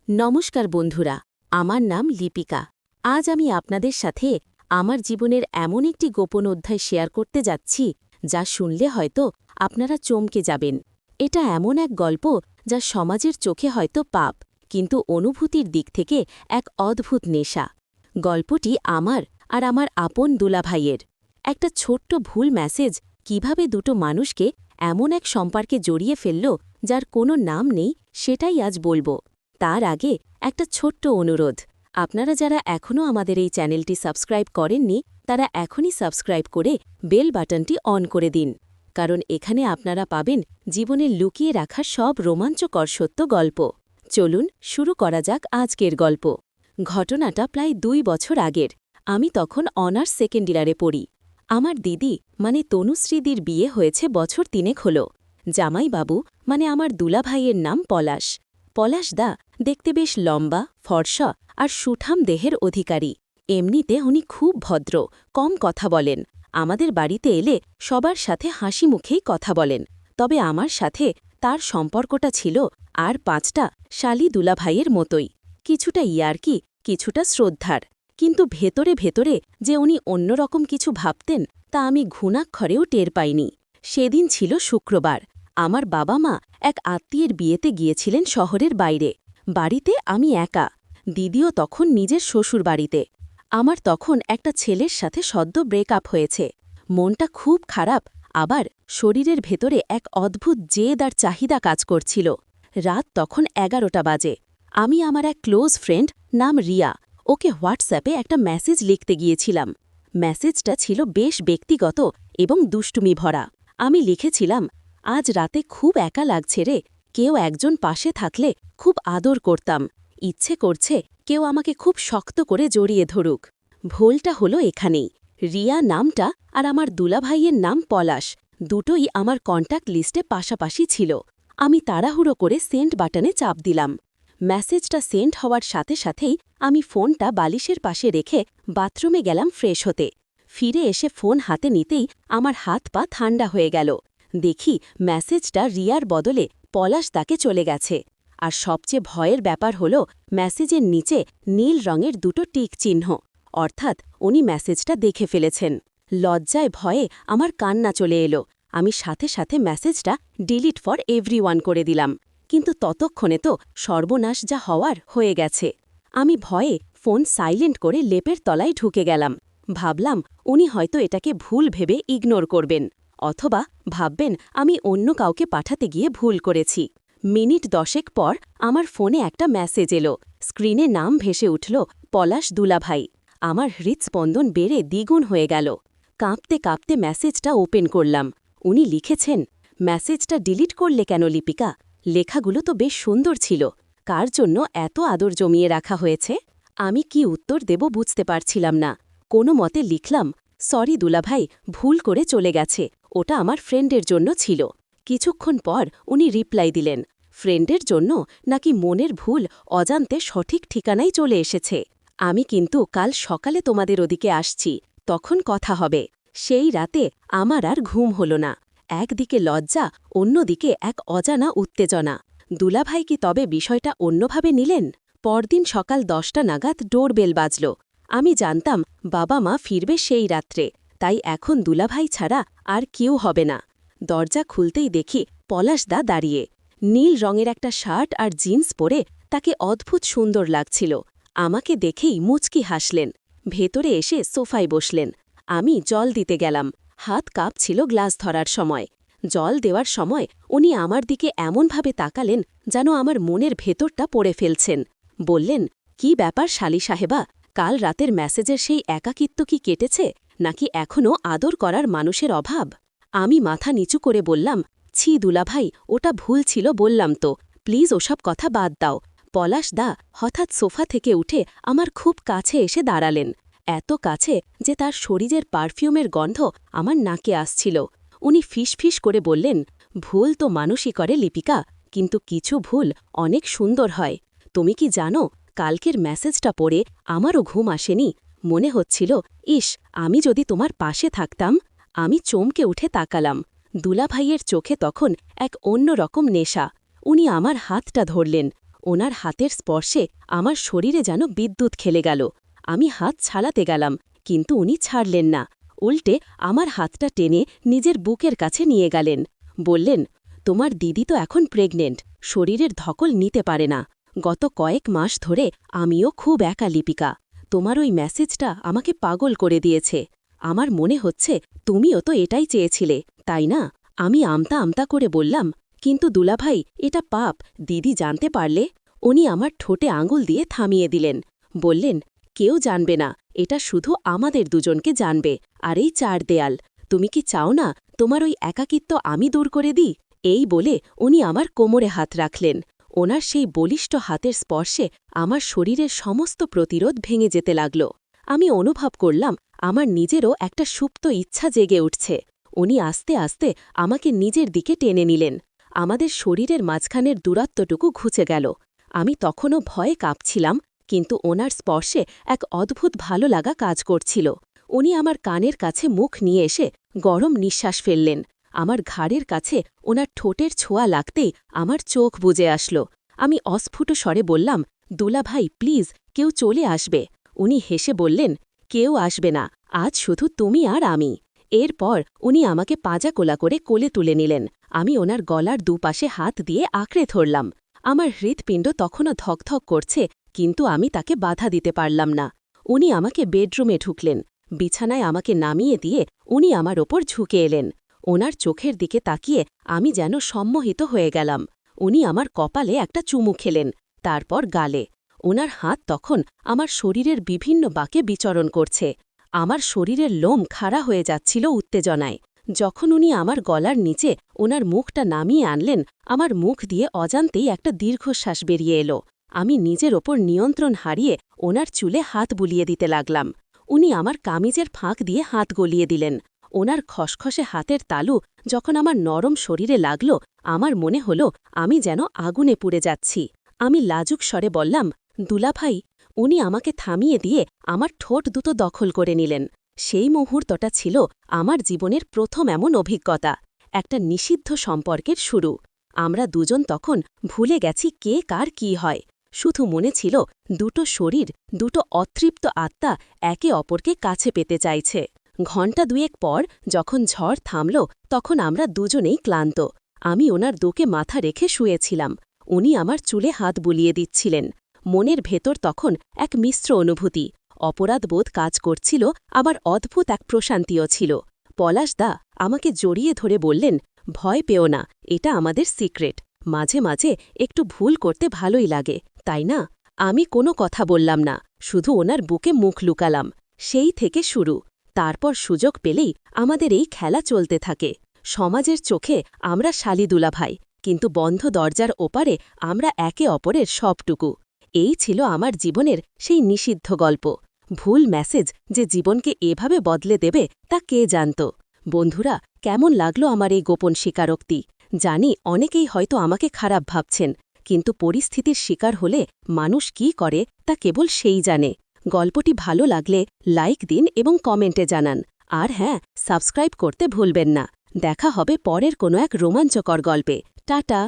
নমস্কার বন্ধুরা, আমার নাম লিপিকা। আজ আমি আপনাদের সাথে আমার জীবনের এমন একটি গোপন অধ্যায় শেয়ার করতে যাচ্ছি যা শুনলে হয়তো আপনারা চমকে যাবেন। এটা এমন এক গল্প যা সমাজের চোখে হয়তো পাপ, কিন্তু অনুভূতির দিক থেকে এক অদ্ভুত নেশা। গল্পটি আমার আর আমার আপন দুলাভাইয়ের। একটা ছোট্ট ভুল মেসেজ কিভাবে দুটো মানুষকে এমন এক সম্পর্কে জড়িয়ে ফেলল যার কোনো নাম নেই, সেটাই আজ বলবো। তার আগে একটা ছোট্ট অনুরোধ, আপনারা যারা এখনও আমাদের এই চ্যানেলটি সাবস্ক্রাইব করেননি তারা এখনই সাবস্ক্রাইব করে বেল বাটনটি অন করে দিন, কারণ এখানে আপনারা পাবেন জীবনে লুকিয়ে রাখা সব রোমাঞ্চকর সত্য গল্প। চলুন শুরু করা যাক আজকের গল্প। ঘটনাটা প্রায় 2 বছর আগের। আমি তখন অনার্স সেকেন্ড ইয়ারে পড়ি। আমার দিদি মানে তনুশ্রীদির বিয়ে হয়েছে বছর 3 হল। জামাইবাবু মানে আমার দুলাভাইয়ের নাম পলাশ। পলাশদা দেখতে বেশ লম্বা, ফর্সা আর সুঠাম দেহের অধিকারী। এমনিতে উনি খুব ভদ্র, কম কথা বলেন। আমাদের বাড়িতে এলে সবার সাথে হাসি মুখেই কথা বলেন। তবে আমার সাথে তার সম্পর্কটা ছিল আর 5টা শালি দুলাভাইয়ের মতোই, কিছুটা ইয়ার্কি, কিছুটা শ্রদ্ধার। কিন্তু ভেতরে ভেতরে যে উনি অন্যরকম কিছু ভাবতেন তা আমি ঘুণাক্ষরেও টের পাইনি। সেদিন ছিল শুক্রবার। আমার বাবা মা এক আত্মীয়ের বিয়েতে গিয়েছিলেন শহরের বাইরে। বাড়িতে আমি একা, দিদিও তখন নিজের শ্বশুর বাড়িতে। আমার তখন একটা ছেলের সাথে সদ্য ব্রেকআপ হয়েছে। মনটা খুব খারাপ, আবার শরীরের ভেতরে এক অদ্ভুত জেদ আর চাহিদা কাজ করছিল। রাত তখন 11টা বাজে। আমি আমার এক ক্লোজ ফ্রেন্ড নাম রিয়া, ওকে হোয়াটসঅ্যাপে একটা মেসেজ লিখতে গিয়েছিলাম। মেসেজটা ছিল বেশ ব্যক্তিগত এবং দুষ্টুমি ভরা। আমি লিখেছিলাম, আজ রাতে খুব একা লাগছে রে, কেউ একজন পাশে থাকলে খুব আদর করতাম। ইচ্ছে করছে কেউ আমাকে খুব শক্ত করে জড়িয়ে ধরুক। ভুলটা হলো এখানেই। রিয়া নামটা আর আমার দুলাভাইয়ের নাম পলাশ, দুটোই আমার কন্ট্যাক্ট লিস্টে পাশাপাশি ছিল। আমি তাড়াহুড়ো করে সেন্ড বাটনে চাপ দিলাম। মেসেজটা সেন্ড হওয়ার সাথে সাথেই আমি ফোনটা বালিশের পাশে রেখে বাথরুমে গেলাম ফ্রেশ হতে। ফিরে এসে ফোন হাতে নিতেই আমার হাত পা ঠান্ডা হয়ে গেল। দেখি মেসেজটা রিয়ার বদলে পলাশ তাকে চলে গেছে। আর সবচেয়ে ভয়ের ব্যাপার হল মেসেজের নিচে নীল রঙের দুটো টিক চিহ্ন, অর্থাৎ উনি মেসেজটা দেখে ফেলেছেন। লজ্জায় ভয়ে আমার কান্না চলে এলো। আমি সাথে সাথে মেসেজটা ডিলিট ফর এভরিওয়ান করে দিলাম। কিন্তু ততক্ষণে তো সর্বনাশ যা হওয়ার হয়ে গেছে। আমি ভয়ে ফোন সাইলেন্ট করে লেপের তলায় ঢুকে গেলাম। ভাবলাম উনি হয়তো এটাকে ভুল ভেবে ইগনোর করবেন, অথবা ভাববেন আমি অন্য কাউকে পাঠাতে গিয়ে ভুল করেছি। মিনিট 10 পর আমার ফোনে একটা মেসেজ এলো। স্ক্রিনে নাম ভেসে উঠল পলাশ দুলাভাই। আমার হৃৎস্পন্দন বেড়ে দ্বিগুণ হয়ে গেল। কাঁপতে কাঁপতে মেসেজটা ওপেন করলাম। উনি লিখেছেন, মেসেজটা ডিলিট করলে কেন লিপিকা? লেখাগুলো তো বেশ সুন্দর ছিল। কার জন্য এত আদর জমিয়ে রাখা হয়েছে? আমি কি উত্তর দেব বুঝতে পারছিলাম না। কোনো মতে লিখলাম, সরি দুলাভাই, ভুল করে চলে গেছে, ওটা আমার ফ্রেন্ডের জন্য ছিল। কিছুক্ষণ পর উনি রিপ্লাই দিলেন, ফ্রেন্ডের জন্য নাকি মনের ভুল অজান্তে সঠিক ঠিকানায় চলে এসেছে। আমি কিন্তু কাল সকালে তোমাদের ওদিকে আসছি, তখন কথা হবে। সেই রাতে আমার আর ঘুম হল না। একদিকে লজ্জা, অন্যদিকে এক অজানা উত্তেজনা। দুলাভাই কি তবে বিষয়টা অন্যভাবে নিলেন? পরদিন সকাল 10টা নাগাদ ডোরবেল বাজল। আমি জানতাম বাবা মা ফিরবে সেই রাত্রে, তাই এখন দুলাভাই ছাড়া আর কেউ হবে না। দরজা খুলতেই দেখি পলাশদা দাঁড়িয়ে। নীল রঙের একটা শার্ট আর জিন্স পরে তাকে অদ্ভুত সুন্দর লাগছিল। আমাকে দেখেই মুচকি হাসলেন। ভেতরে এসে সোফায় বসলেন। আমি জল দিতে গেলাম। হাত কাঁপছিল গ্লাস ধরার সময়। জল দেওয়ার সময় উনি আমার দিকে এমনভাবে তাকালেন যেন আমার মনের ভেতরটা পড়ে ফেলছেন। বললেন, কি ব্যাপার শালি সাহেবা, কাল রাতের মেসেজের সেই একাকিত্ব কি কেটেছে, নাকি এখনও আদর করার মানুষের অভাব? আমি মাথা নিচু করে বললাম, ছি দুলাভাই, ওটা ভুল ছিল বললাম তো, প্লিজ ওসব কথা বাদ দাও। পলাশ দা হঠাৎ সোফা থেকে উঠে আমার খুব কাছে এসে দাঁড়ালেন, এত কাছে যে তার শরীরের পারফিউমের গন্ধ আমার নাকে আসছিল। উনি ফিসফিস করে বললেন, ভুল তো মানুষই করে লিপিকা, কিন্তু কিছু ভুল অনেক সুন্দর হয়। তুমি কি জানো, কালকের মেসেজটা পড়ে আমারও ঘুম আসেনি। মনে হচ্ছিল, ইস, আমি যদি তোমার পাশে থাকতাম। আমি চমকে উঠে তাকালাম। দুলাভাইয়ের চোখে তখন এক অন্য রকম নেশা। উনি আমার হাতটা ধরলেন। ওনার হাতের স্পর্শে আমার শরীরে যেন বিদ্যুৎ খেলে গেল। আমি হাত ছাড়াতে গেলাম, কিন্তু উনি ছাড়লেন না। উল্টে আমার হাতটা টেনে নিজের বুকের কাছে নিয়ে গেলেন। বললেন, তোমার দিদি তো এখন প্রেগনেন্ট, শরীরের ধকল নিতে পারে না। গত কয়েক মাস ধরে আমিও খুব একা লিপিকা। তোমার ওই মেসেজটা আমাকে পাগল করে দিয়েছে। আমার মনে হচ্ছে তুমিও তো এটাই চেয়েছিলে, তাই না? আমি আমতা আমতা করে বললাম, কিন্তু দুলাভাই, এটা পাপ, দিদি জানতে পারলে। উনি আমার ঠোঁটে আঙুল দিয়ে থামিয়ে দিলেন। বললেন, কেউ জানবে না, এটা শুধু আমাদের দুজনকে জানবে। আর এই 4 দেয়াল, তুমি কি চাও না তোমার ওই একাকিত্ব আমি দূর করে দিই? এই বলে উনি আমার কোমরে হাত রাখলেন। ওনার সেই বলিষ্ঠ হাতের স্পর্শে আমার শরীরের সমস্ত প্রতিরোধ ভেঙে যেতে লাগল। আমি অনুভব করলাম আমার নিজেরও একটা সুপ্ত ইচ্ছা জেগে উঠছে। উনি আস্তে আস্তে আমাকে নিজের দিকে টেনে নিলেন। আমাদের শরীরের মাঝখানের দূরত্বটুকু ঘুচে গেল। আমি তখনও ভয়ে কাঁপছিলাম, কিন্তু ওনার স্পর্শে এক অদ্ভুত ভালো লাগা কাজ করছিল। উনি আমার কানের কাছে মুখ নিয়ে এসে গরম নিঃশ্বাস ফেললেন। আমার ঘাড়ের কাছে ওনার ঠোঁটের ছোঁয়া লাগতেই আমার চোখ বুজে আসলো। আমি অস্ফুট স্বরে বললাম, দুলাভাই প্লিজ, কেউ চলে আসবে। উনি হেসে বললেন, কেউ আসবে না, আজ শুধু তুমি আর আমি। এরপর উনি আমাকে পাজা কোলা করে কোলে তুলে নিলেন। আমি ওনার গলার দুপাশে হাত দিয়ে আঁকড়ে ধরলাম। আমার হৃৎপিণ্ড তখনও ধকধক করছে, কিন্তু আমি তাকে বাধা দিতে পারলাম না। উনি আমাকে বেডরুমে ঢুকলেন। বিছানায় আমাকে নামিয়ে দিয়ে উনি আমার ওপর ঝুঁকে এলেন। ওনার চোখের দিকে তাকিয়ে আমি যেন সম্মোহিত হয়ে গেলাম। উনি আমার কপালে একটা চুমু খেলেন, তারপর গালে। ওনার হাত তখন আমার শরীরের বিভিন্ন বাঁকে বিচরণ করছে। আমার শরীরের লোম খাড়া হয়ে যাচ্ছিল উত্তেজনায়। যখন উনি আমার গলার নিচে ওনার মুখটা নামিয়ে আনলেন, আমার মুখ দিয়ে অজান্তেই একটা দীর্ঘশ্বাস বেরিয়ে এলো। আমি নিজের ওপর নিয়ন্ত্রণ হারিয়ে ওনার চুলে হাত বুলিয়ে দিতে লাগলাম। উনি আমার কামিজের ফাঁক দিয়ে হাত গলিয়ে দিলেন। ওনার খসখসে হাতের তালু যখন আমার নরম শরীরে লাগল, আমার মনে হল আমি যেন আগুনে পুড়ে যাচ্ছি। আমি লাজুক স্বরে বললাম, দুলাভাই। উনি আমাকে থামিয়ে দিয়ে আমার ঠোঁট দুটো দখল করে নিলেন। সেই মুহূর্তটা ছিল আমার জীবনের প্রথম এমন অভিজ্ঞতা, একটা নিষিদ্ধ সম্পর্কের শুরু। আমরা দুজন তখন ভুলে গেছি কে কার কি হয়। শুধু মনে ছিল দুটো শরীর, দুটো অতৃপ্ত আত্মা একে অপরকে কাছে পেতে চাইছে। ঘণ্টা 2 পর যখন ঝড় থামল, তখন আমরা দুজনেই ক্লান্ত। আমি ওনার দোকে মাথা রেখে শুয়েছিলাম। উনি আমার চুলে হাত বুলিয়ে দিচ্ছিলেন। মনের ভেতর তখন এক মিশ্র অনুভূতি, অপরাধবোধ কাজ করছিল, আবার অদ্ভুত এক প্রশান্তিও ছিল। পলাশদা আমাকে জড়িয়ে ধরে বললেন, ভয় পেও না, এটা আমাদের সিক্রেট। মাঝে মাঝে একটু ভুল করতে ভালোই লাগে, তাই না? আমি কোনো কথা বললাম না, শুধু ওনার বুকে মুখ লুকালাম। সেই থেকে শুরু। তারপর সুযোগ পেলেই আমাদের এই খেলা চলতে থাকে। সমাজের চোখে আমরা শালি দুলাভাই, কিন্তু বন্ধ দরজার ওপারে আমরা একে অপরের সবটুকু। এই ছিল আমার জীবনের সেই নিষিদ্ধ গল্প। ভুল মেসেজ যে জীবনকে এভাবে বদলে দেবে তা কে জানত। বন্ধুরা, কেমন লাগলো আমার এই গোপন স্বীকারোক্তি? জানি অনেকেই হয়তো আমাকে খারাপ ভাবছেন, কিন্তু পরিস্থিতির শিকার হলে মানুষ কি করে তা কেবল সেই জানে। গল্পটি ভালো লাগলে লাইক দিন এবং কমেন্টে জানান। আর হ্যাঁ, সাবস্ক্রাইব করতে ভুলবেন না। দেখা হবে পরের কোনো এক রোমাঞ্চকর গল্পে। টাটা।